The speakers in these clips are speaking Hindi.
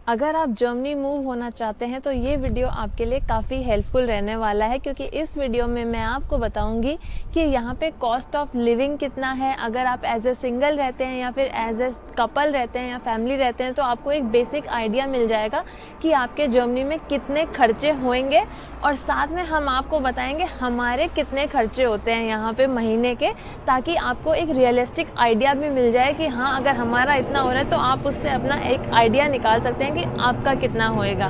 अगर आप जर्मनी मूव होना चाहते हैं तो ये वीडियो आपके लिए काफ़ी हेल्पफुल रहने वाला है, क्योंकि इस वीडियो में मैं आपको बताऊंगी कि यहाँ पे कॉस्ट ऑफ लिविंग कितना है। अगर आप एज ए सिंगल रहते हैं या फिर एज ए कपल रहते हैं या फैमिली रहते हैं तो आपको एक बेसिक आइडिया मिल जाएगा कि आपके जर्मनी में कितने खर्चे होंगे, और साथ में हम आपको बताएंगे हमारे कितने खर्चे होते हैं यहाँ पे महीने के, ताकि आपको एक रियलिस्टिक आइडिया भी मिल जाए कि हाँ, अगर हमारा इतना हो रहा है तो आप उससे अपना एक आइडिया निकाल सकते हैं कि आपका कितना होएगा।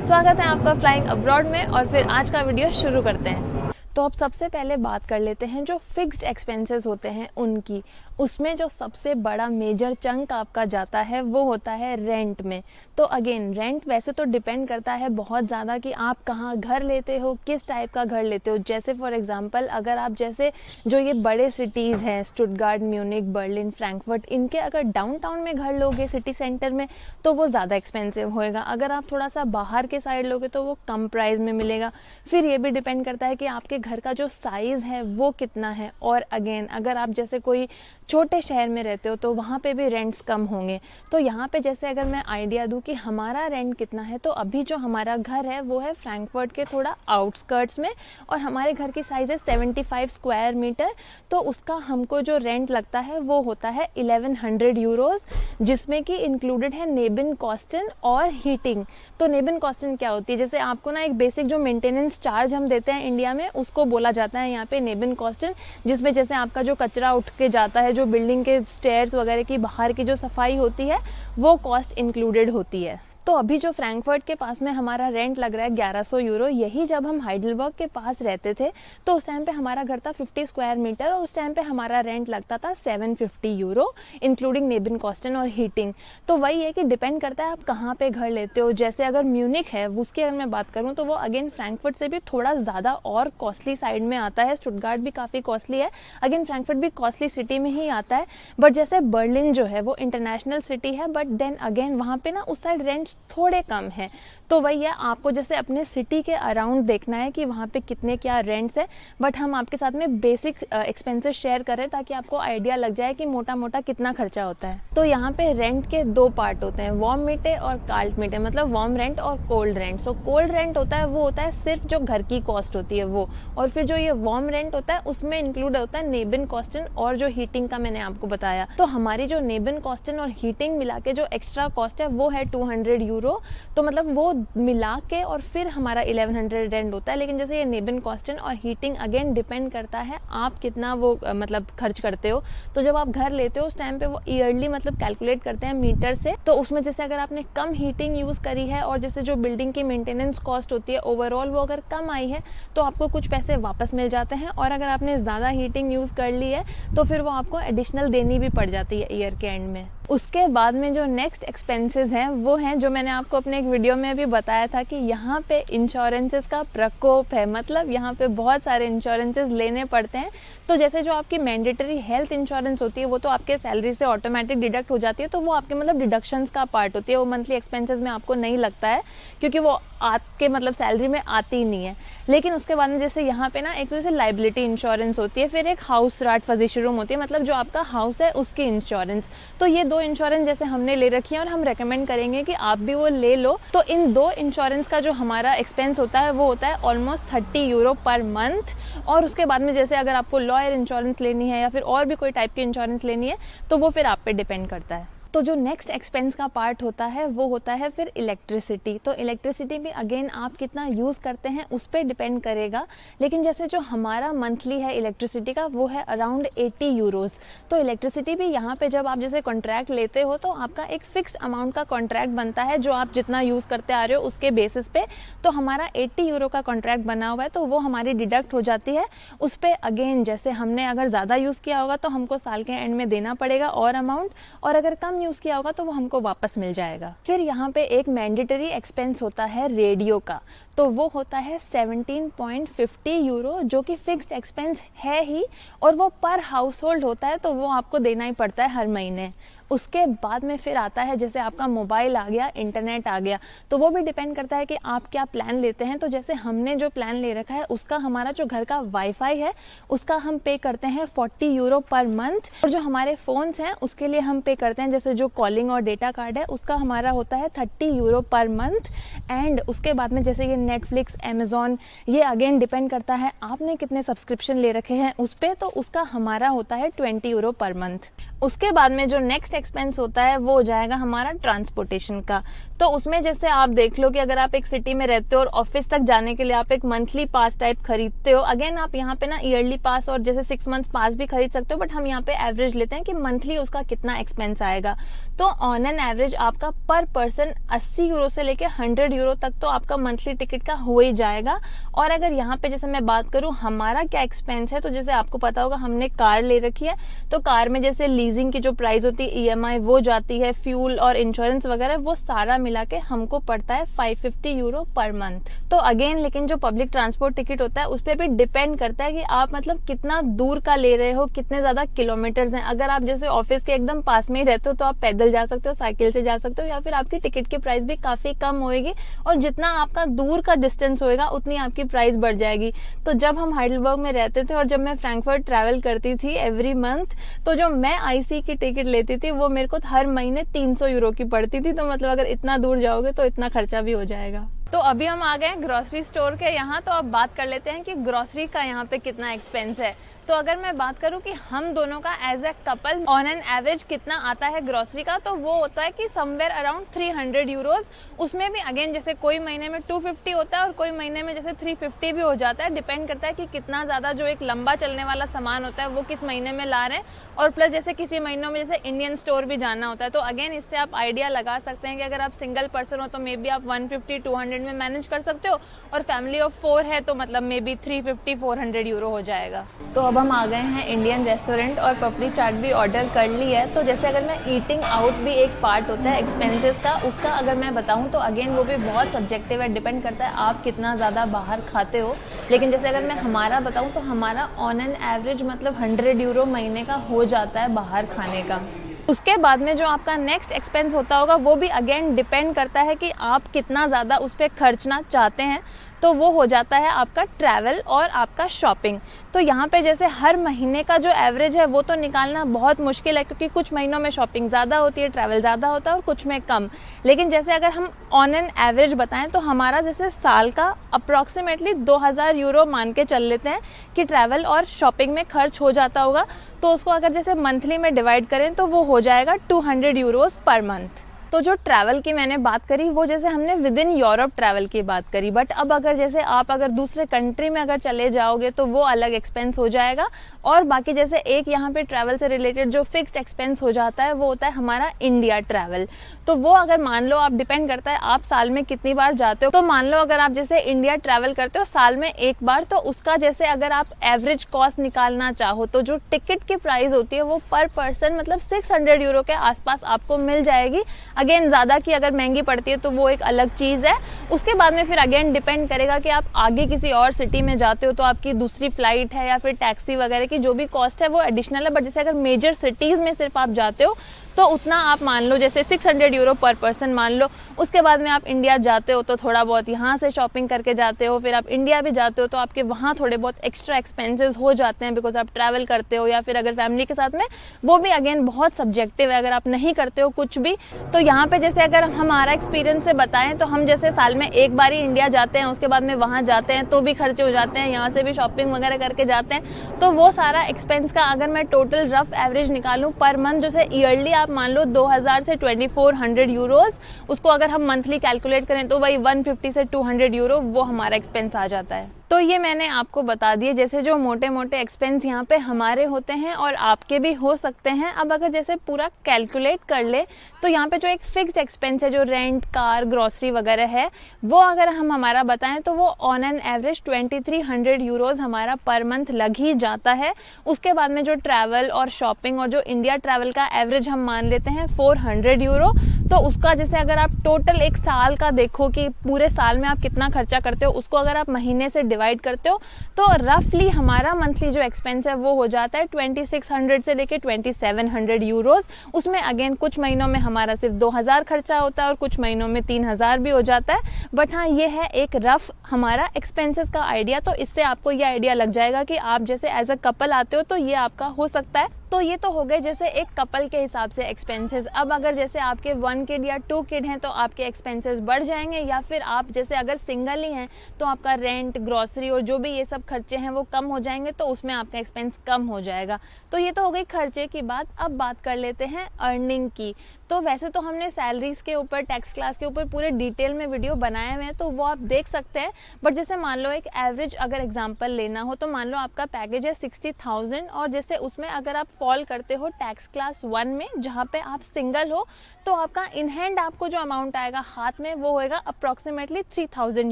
स्वागत है आपका फ्लाइंग अब्रॉड में, और फिर आज का वीडियो शुरू करते हैं। तो अब सबसे पहले बात कर लेते हैं जो फिक्स्ड एक्सपेंसेस होते हैं उनकी। उसमें जो सबसे बड़ा मेजर चंक आपका जाता है वो होता है रेंट में। तो अगेन रेंट वैसे तो डिपेंड करता है बहुत ज़्यादा कि आप कहाँ घर लेते हो, किस टाइप का घर लेते हो। जैसे फॉर एग्जांपल अगर आप जैसे जो ये बड़े सिटीज़ हैं स्टुटगार्ट, म्यूनिक, बर्लिन, फ्रैंकफर्ट, इनके अगर डाउनटाउन में घर लोगे सिटी सेंटर में तो वो ज़्यादा एक्सपेंसिव होएगा। अगर आप थोड़ा सा बाहर के साइड लोगे तो वो कम प्राइस में मिलेगा। फिर ये भी डिपेंड करता है कि आपके घर का जो साइज़ है वो कितना है। और अगेन अगर आप जैसे कोई छोटे शहर में रहते हो तो वहाँ पे भी रेंट्स कम होंगे। तो यहाँ पे जैसे अगर मैं आइडिया दूँ कि हमारा रेंट कितना है, तो अभी जो हमारा घर है वो है फ्रैंकफर्ट के थोड़ा आउटस्कर्ट्स में, और हमारे घर की साइज़ है 75 स्क्वायर मीटर। तो उसका हमको जो रेंट लगता है वो होता है 1100 यूरोज़, जिसमें कि इंक्लूडेड है नेबिन कॉस्टन और हीटिंग। तो नेबिन कॉस्टन क्या होती है, जैसे आपको ना एक बेसिक जो मेंटेनेंस चार्ज हम देते हैं इंडिया में उसको बोला जाता है यहाँ पे नेबिन कॉस्टन, जिसमें जैसे आपका जो कचरा उठ के जाता है, जो बिल्डिंग के स्टेयर्स वगैरह की बाहर की जो सफाई होती है वो कॉस्ट इंक्लूडेड होती है। तो अभी जो फ्रैंकफर्ट के पास में हमारा रेंट लग रहा है 1100 यूरो। यही जब हम हाइडलबर्ग के पास रहते थे तो उस टाइम पे हमारा घर था 50 स्क्वायर मीटर, और उस टाइम पे हमारा रेंट लगता था 750 यूरो इंक्लूडिंग नेबिन कॉस्टन और हीटिंग। तो वही है कि डिपेंड करता है आप कहाँ पे घर लेते हो। जैसे अगर म्यूनिक है उसकी अगर मैं बात करूँ तो वो अगेन फ्रैंकफर्ट से भी थोड़ा ज़्यादा और कॉस्टली साइड में आता है। स्टुटगार्ट भी काफ़ी कॉस्टली है, अगेन फ्रैंकफर्ट भी कॉस्टली सिटी में ही आता है। बट जैसे बर्लिन जो है वो इंटरनेशनल सिटी है, बट देन अगेन वहाँ पे ना उस साइड रेंट थोड़े कम है। तो वही है, आपको जैसे अपने सिटी के अराउंड देखना है कि वहाँ पे कितने क्या रेंट्स है। बट हम आपके साथ में बेसिक एक्सपेंसेस शेयर करें ताकि आपको आइडिया लग जाए कि मोटा मोटा कितना खर्चा होता है। तो यहाँ पे रेंट के दो पार्ट होते हैं, वार्म मीटे और काल्ट मीटे, मतलब वार्म रेंट और cold rent. So cold rent होता है वो होता है सिर्फ जो घर की कॉस्ट होती है वो, और फिर जो ये वार्म रेंट होता है उसमें इंक्लूड होता है नेबिन कॉस्टन और जो हीटिंग का मैंने आपको बताया। तो हमारी जो नेबिन कॉस्टन और हीटिंग मिला के जो एक्स्ट्रा कॉस्ट है वो है 200 यूरो। तो मतलब वो मिला के और फिर हमारा 1100 रेंट होता है। लेकिन जैसे ये नेबिन कॉस्टन और हीटिंग अगेन डिपेंड करता है आप कितना वो मतलब खर्च करते हो। तो जब आप घर लेते हो उस टाइम पे वो ईयरली मतलब कैलकुलेट करते हैं मीटर से। तो उसमें जैसे अगर आपने कम हीटिंग यूज़ करी है और जैसे जो बिल्डिंग की मेंटेनेंस कॉस्ट होती है ओवरऑल वो अगर कम आई है तो आपको कुछ पैसे वापस मिल जाते हैं, और अगर आपने ज़्यादा हीटिंग यूज़ कर ली है तो फिर वो आपको एडिशनल देनी भी पड़ जाती है ईयर के एंड में। उसके बाद में जो नेक्स्ट एक्सपेंसेस हैं वो हैं जो मैंने आपको अपने एक वीडियो में भी बताया था कि यहाँ पे इंश्योरेंसेस का प्रकोप है। मतलब यहाँ पे बहुत सारे इंश्योरेंसेस लेने पड़ते हैं। तो जैसे जो आपकी मैंडेटरी हेल्थ इंश्योरेंस होती है वो तो आपके सैलरी से ऑटोमेटिक डिडक्ट हो जाती है, तो वो आपके मतलब डिडक्शंस का पार्ट होती है। वो मंथली एक्सपेंसेस में आपको नहीं लगता है क्योंकि वो आपके मतलब सैलरी में आती ही नहीं है। लेकिन उसके बाद में जैसे यहाँ पे ना एक तो जैसे लाइबिलिटी इंश्योरेंस होती है, फिर एक हाउस राट फजिशरूम होती है, मतलब जो आपका हाउस है उसकी इंश्योरेंस। तो ये दो इंश्योरेंस जैसे हमने ले रखी है और हम रेकमेंड करेंगे कि आप भी वो ले लो। तो इन दो इंश्योरेंस का जो हमारा एक्सपेंस होता है वो होता है ऑलमोस्ट 30 यूरो पर मंथ। और उसके बाद में जैसे अगर आपको लॉयर इंश्योरेंस लेनी है या फिर और भी कोई टाइप की इंश्योरेंस लेनी है तो वो फिर आप पे डिपेंड करता है। तो जो नेक्स्ट एक्सपेंस का पार्ट होता है वो होता है फिर इलेक्ट्रिसिटी। तो इलेक्ट्रिसिटी भी अगेन आप कितना यूज़ करते हैं उस पर डिपेंड करेगा। लेकिन जैसे जो हमारा मंथली है इलेक्ट्रिसिटी का वो है अराउंड 80 यूरोज़। तो इलेक्ट्रिसिटी भी यहाँ पे जब आप जैसे कॉन्ट्रैक्ट लेते हो तो आपका एक फिक्स्ड अमाउंट का कॉन्ट्रैक्ट बनता है जो आप जितना यूज़ करते आ रहे हो उसके बेसिस पे। तो हमारा 80 यूरो का कॉन्ट्रैक्ट बना हुआ है तो वो हमारी डिडक्ट हो जाती है उस पर। अगेन जैसे हमने अगर ज़्यादा यूज़ किया होगा तो हमको साल के एंड में देना पड़ेगा और अमाउंट, और अगर कम यूज़ किया होगा तो वो हमको वापस मिल जाएगा। फिर यहाँ पे एक मैंडेटरी एक्सपेंस होता है रेडियो का। तो वो होता है 17.50 यूरो, जो कि फिक्स्ड एक्सपेंस है ही, और वो पर हाउस होल्ड होता है तो वो आपको देना ही पड़ता है हर महीने। उसके बाद में फिर आता है जैसे आपका मोबाइल आ गया, इंटरनेट आ गया, तो वो भी डिपेंड करता है कि आप क्या प्लान लेते हैं। तो जैसे हमने जो प्लान ले रखा है उसका हमारा जो घर का वाईफाई है उसका हम पे करते हैं 40 यूरो पर मंथ, और जो हमारे फ़ोन्स हैं उसके लिए हम पे करते हैं जैसे जो कॉलिंग और डेटा कार्ड है उसका हमारा होता है 30 यूरो पर मंथ। एंड उसके बाद में जैसे ये नेटफ्लिक्स, अमेज़ॉन, ये अगेन डिपेंड करता है आपने कितने सब्सक्रिप्शन ले रखे हैं उस पर, तो उसका हमारा होता है 20 यूरो पर मंथ। उसके बाद में जो नेक्स्ट एक्सपेंस होता है वो हो जाएगा हमारा ट्रांसपोर्टेशन का। तो उसमें जैसे आप देख लो कि अगर आप एक सिटी में रहते हो और ऑफिस तक जाने के लिए आप एक मंथली पास टाइप खरीदते हो, अगेन आप यहाँ पे ना ईयरली पास और जैसे 6 मंथ्स पास भी खरीद सकते हो, बट हम यहाँ पे एवरेज लेते हैं कि मंथली उसका कितना एक्सपेंस आएगा। तो ऑन एन एवरेज आपका पर पर्सन 80 यूरो से लेके 100 यूरो तक तो आपका मंथली टिकट का हो ही जाएगा। और अगर यहाँ पे जैसे मैं बात करूँ हमारा क्या एक्सपेंस है, तो जैसे आपको पता होगा हमने कार ले रखी है, तो कार में जैसे लीजिंग की जो प्राइस होती है, EMI वो जाती है, फ्यूल और इंश्योरेंस वगैरह वो सारा मिला के हमको पड़ता है 550 यूरो पर मंथ। तो अगेन लेकिन जो पब्लिक ट्रांसपोर्ट टिकट होता है उस पर भी डिपेंड करता है कि आप मतलब कितना दूर का ले रहे हो, कितने ज्यादा किलोमीटर्स हैं। अगर आप जैसे ऑफिस के एकदम पास में ही रहते हो तो आप पैदल जा सकते हो, साइकिल से जा सकते हो, या फिर आपकी टिकट की प्राइस भी काफी कम होएगी, और जितना आपका दूर का डिस्टेंस होएगा उतनी आपकी प्राइस बढ़ जाएगी। तो जब हम हाइडलबर्ग में रहते थे और जब मैं फ्रैंकफर्ट ट्रैवल करती थी एवरी मंथ, तो जो मैं IC की टिकट लेती थी वो मेरे को हर महीने 300 यूरो की पड़ती थी। तो मतलब अगर इतना दूर जाओगे तो इतना खर्चा भी हो जाएगा। तो अभी हम आ गए हैं ग्रोसरी स्टोर के यहाँ, तो अब बात कर लेते हैं कि ग्रोसरी का यहाँ पे कितना एक्सपेंस है। तो अगर मैं बात करूँ कि हम दोनों का as a couple on an average कितना आता है ग्रोसरी का, तो वो होता है कि समवेयर अराउंड 300 यूरोज। उसमें भी अगेन जैसे कोई महीने में 250 होता है और कोई महीने में जैसे 350 भी हो जाता है, डिपेंड करता है कि कितना ज़्यादा जो एक लंबा चलने वाला सामान होता है वो किस महीने में ला रहे हैं, और प्लस जैसे किसी महीनों में जैसे इंडियन स्टोर भी जाना होता है। तो अगेन इससे आप आइडिया लगा सकते हैं कि अगर आप सिंगल पर्सन हो तो मे बी आप 150-200 में मैनेज कर सकते हो, और फैमिली ऑफ 4 है तो मतलब मे बी 350-400 यूरो हो जाएगा। तो अब हम आ गए हैं इंडियन रेस्टोरेंट और पपड़ी चाट भी ऑर्डर कर ली है। तो जैसे अगर मैं ईटिंग आउट भी एक पार्ट होता है एक्सपेंसेस का, उसका अगर मैं बताऊं तो अगेन वो भी बहुत सब्जेक्टिव है, डिपेंड करता है आप कितना ज़्यादा बाहर खाते हो। लेकिन जैसे अगर मैं हमारा बताऊं तो हमारा ऑन एन एवरेज मतलब 100 यूरो महीने का हो जाता है बाहर खाने का। उसके बाद में जो आपका नेक्स्ट एक्सपेंस होता होगा वो भी अगेन डिपेंड करता है कि आप कितना ज़्यादा उस पर खर्चना चाहते हैं, तो वो हो जाता है आपका ट्रैवल और आपका शॉपिंग। तो यहाँ पे जैसे हर महीने का जो एवरेज है वो तो निकालना बहुत मुश्किल है, क्योंकि कुछ महीनों में शॉपिंग ज़्यादा होती है, ट्रैवल ज़्यादा होता है और कुछ में कम। लेकिन जैसे अगर हम ऑन एन एवरेज बताएं तो हमारा जैसे साल का अप्रॉक्सीमेटली 2000 यूरो मान के चल लेते हैं कि ट्रैवल और शॉपिंग में खर्च हो जाता होगा। तो उसको अगर जैसे मंथली में डिवाइड करें तो वो हो जाएगा 200 यूरोज़ पर मंथ। तो जो ट्रैवल की मैंने बात करी वो जैसे हमने विद इन यूरोप ट्रैवल की बात करी, बट अब अगर जैसे आप अगर दूसरे कंट्री में अगर चले जाओगे तो वो अलग एक्सपेंस हो जाएगा। और बाकी जैसे एक यहाँ पे ट्रैवल से रिलेटेड जो फिक्स्ड एक्सपेंस हो जाता है वो होता है हमारा इंडिया ट्रैवल। तो वो अगर मान लो आप, डिपेंड करता है आप साल में कितनी बार जाते हो। तो मान लो अगर आप जैसे इंडिया ट्रैवल करते हो साल में एक बार, तो उसका जैसे अगर आप एवरेज कॉस्ट निकालना चाहो तो जो टिकट की प्राइस होती है वो पर पर्सन मतलब 600 यूरो के आसपास आपको मिल जाएगी। अगेन ज़्यादा की अगर महंगी पड़ती है तो वो एक अलग चीज़ है। उसके बाद में फिर अगेन डिपेंड करेगा कि आप आगे किसी और सिटी में जाते हो तो आपकी दूसरी फ्लाइट है या फिर टैक्सी वगैरह की जो भी कॉस्ट है वो एडिशनल है। बट जैसे अगर मेजर सिटीज़ में सिर्फ आप जाते हो तो उतना आप मान लो जैसे 600 यूरो पर पर्सन मान लो। उसके बाद में आप इंडिया जाते हो तो थोड़ा बहुत यहाँ से शॉपिंग करके जाते हो, फिर आप इंडिया भी जाते हो तो आपके वहाँ थोड़े बहुत एक्स्ट्रा एक्सपेंसेस हो जाते हैं बिकॉज आप ट्रैवल करते हो, या फिर अगर फैमिली के साथ में, वो भी अगेन बहुत सब्जेक्टिव है। अगर आप नहीं करते हो कुछ भी तो यहाँ पे जैसे अगर हमारा एक्सपीरियंस से बताएं तो हम जैसे साल में एक बार ही इंडिया जाते हैं, उसके बाद में वहाँ जाते हैं तो भी खर्चे हो जाते हैं, यहाँ से भी शॉपिंग वगैरह करके जाते हैं। तो वो सारा एक्सपेंस का अगर मैं टोटल रफ एवरेज निकालूँ पर मंथ, जैसे ईयरली आप मान लो 2000 से 2400 यूरोज, उसको अगर हम मंथली कैलकुलेट करें तो वही 150 से 200 यूरो वो हमारा एक्सपेंस आ जाता है। तो ये मैंने आपको बता दिए जैसे जो मोटे मोटे एक्सपेंस यहाँ पे हमारे होते हैं और आपके भी हो सकते हैं। अब अगर जैसे पूरा कैलकुलेट कर ले तो यहाँ पे जो एक फिक्स्ड एक्सपेंस है जो रेंट, कार, ग्रोसरी वगैरह है, वो अगर हम हमारा बताएं तो वो ऑन एन एवरेज 2300 यूरोज हमारा पर मंथ लग ही जाता है। उसके बाद में जो ट्रैवल और शॉपिंग और जो इंडिया ट्रैवल का एवरेज हम मान लेते हैं 400 यूरो, तो उसका जैसे अगर आप टोटल एक साल का देखो कि पूरे साल में आप कितना खर्चा करते हो, उसको अगर आप महीने से डिवाइड करते हो तो रफली हमारा मंथली जो एक्सपेंस है वो हो जाता है 2600 से लेके 2700 यूरोज। उसमें अगेन कुछ महीनों में हमारा सिर्फ 2000 खर्चा होता है और कुछ महीनों में 3000 भी हो जाता है। बट हाँ, ये है एक रफ हमारा एक्सपेंसेस का आइडिया। तो इससे आपको ये आइडिया लग जाएगा कि आप जैसे एज अ कपल आते हो तो ये आपका हो सकता है। तो ये तो हो गए जैसे एक कपल के हिसाब से एक्सपेंसेस। अब अगर जैसे आपके 1 किड या 2 किड हैं तो आपके एक्सपेंसेस बढ़ जाएंगे, या फिर आप जैसे अगर सिंगल ही हैं तो आपका रेंट, ग्रॉसरी और जो भी ये सब खर्चे हैं वो कम हो जाएंगे, तो उसमें आपका एक्सपेंस कम हो जाएगा। तो ये तो हो गई खर्चे की बात। अब बात कर लेते हैं अर्निंग की। तो वैसे तो हमने सैलरीज के ऊपर, टैक्स क्लास के ऊपर पूरे डिटेल में वीडियो बनाए हुए हैं, तो वो आप देख सकते हैं। बट जैसे मान लो एक एवरेज अगर एग्जांपल लेना हो तो मान लो आपका पैकेज है 60,000 और जैसे उसमें अगर आप फॉल करते हो टैक्स क्लास 1 में जहाँ पे आप सिंगल हो, तो आपका इन हैंड आपको जो अमाउंट आएगा हाथ में वो होएगा अप्रॉक्सीमेटली 3000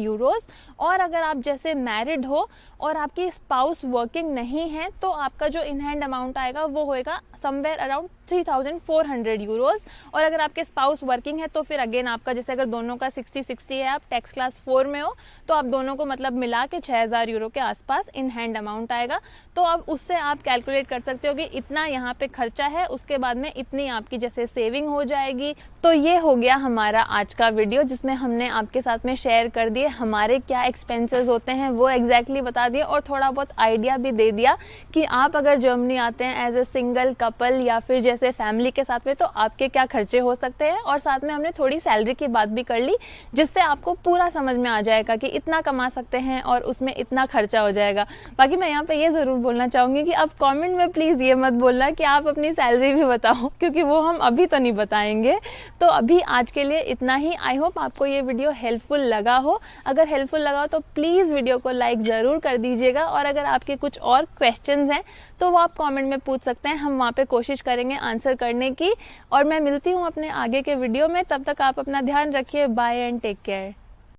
यूरोज। और अगर आप जैसे मैरिड हो और आपकी स्पाउस वर्किंग नहीं है तो आपका जो इन हैंड अमाउंट आएगा वो होएगा समवेयर अराउंड 3400 यूरोज। और अगर आपके स्पाउस वर्किंग है तो फिर अगेन आपका जैसे अगर दोनों का 60-60 है, आप टैक्स क्लास 4 में हो, तो आप दोनों को मतलब मिला के 6000 यूरो के आसपास इन हैंड अमाउंट आएगा। तो अब उससे आप कैलकुलेट कर सकते हो कि इतना यहाँ पे खर्चा है, उसके बाद में इतनी आपकी जैसे सेविंग हो जाएगी। तो ये हो गया हमारा आज का वीडियो जिसमें हमने आपके साथ में शेयर कर दिए हमारे क्या एक्सपेंसेस होते हैं, वो एग्जैक्टली बता दिए और थोड़ा बहुत आइडिया भी दे दिया कि आप अगर जर्मनी आते हैं एज ए सिंगल कपल या फिर जैसे फैमिली के साथ में तो आपके क्या खर्चे हो सकते हैं। और साथ में हमने थोड़ी सैलरी की बात भी कर ली जिससे आपको पूरा समझ में आ जाएगा कि इतना कमा सकते हैं और उसमें इतना खर्चा हो जाएगा। बाकी मैं यहाँ पे ये ज़रूर बोलना चाहूँगी कि आप कमेंट में प्लीज़ ये मत बोलना कि आप अपनी सैलरी भी बताओ, क्योंकि वो हम अभी तो नहीं बताएंगे। तो अभी आज के लिए इतना ही। आई होप आपको ये वीडियो हेल्पफुल लगा हो। अगर हेल्पफुल लगा हो तो प्लीज़ वीडियो को लाइक ज़रूर कर दीजिएगा। और अगर आपके कुछ और क्वेश्चंस हैं तो वो आप कमेंट में पूछ सकते हैं, हम वहाँ पे कोशिश करेंगे आंसर करने की। और मैं मिलती हूँ अपने आगे के वीडियो में, तब तक आप अपना ध्यान रखिए। Bye and take care.